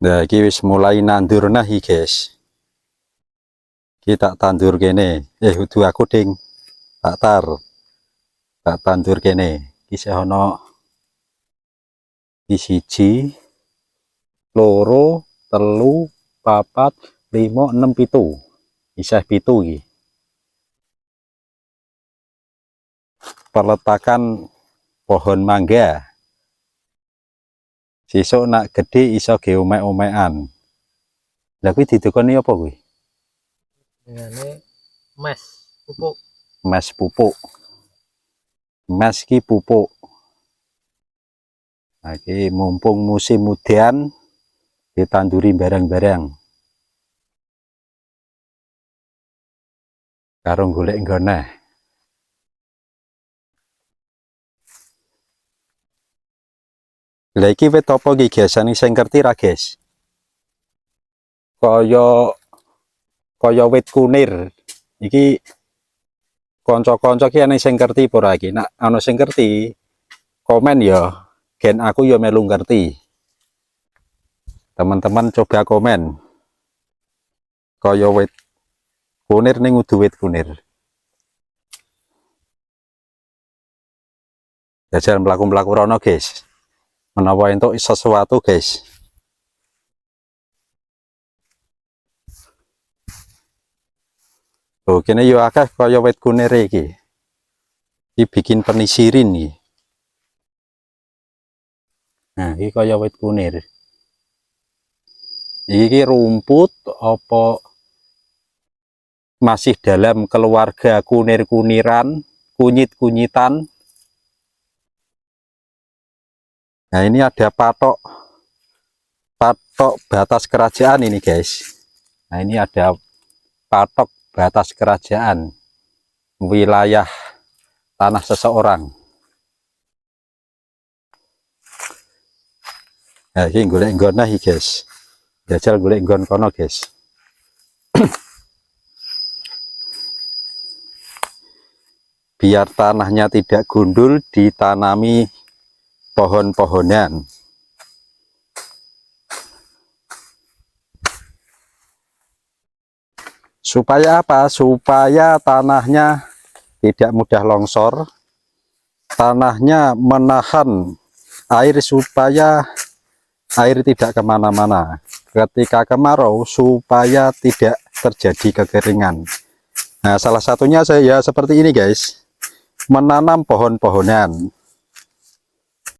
Nah, iki wis mulai nandur nahi, guys. Kita tandur kene. Kudu aku ding. Tak tandur kene. Iki ono siji, loro, telu, papat, 5, 6, 7. Isih 7 iki. Peletakan pohon mangga. Sesuk nak gede iso ge omek-omekan. Lah kuwi didukoni apa kuwi? Ngene mes pupuk. Mes pupuk. Mes ki pupuk. Nah, iki mumpung musim udan ditanduri barang-barang. Karo golek nggone. Lah iki wit apa iki, guys? Sing ngerti ra, guys? Kaya wit kunir. Iki kanca-kanca ki ana sing ngerti apa ora iki? Nek ana sing ngerti, komen ya. Gen aku ya melu ngerti. Teman-teman coba komen. Kaya wit kunir ning udu wit kunir. Jajal mlaku-mlaku rono, guys. Menawa entuk sesuatu, guys. Oh, kene yo akeh kaya wit kunir iki. Iki bikin penisirin iki. Nah, iki kaya wit kunir. Iki rumput apa masih dalam keluarga kunir-kuniran, kunyit-kunyitan. Nah, ini ada patok batas kerajaan ini, guys. Nah, ini ada patok batas kerajaan wilayah tanah seseorang. Nah, ini golek nggon iki, guys. Jajal golek nggon kono, guys. Biar tanahnya tidak gundul, ditanami pohon-pohonan. Supaya apa? Supaya tanahnya tidak mudah longsor, tanahnya menahan air supaya air tidak kemana-mana. Ketika kemarau supaya tidak terjadi kekeringan. Nah, salah satunya saya seperti ini, guys, menanam pohon-pohonan.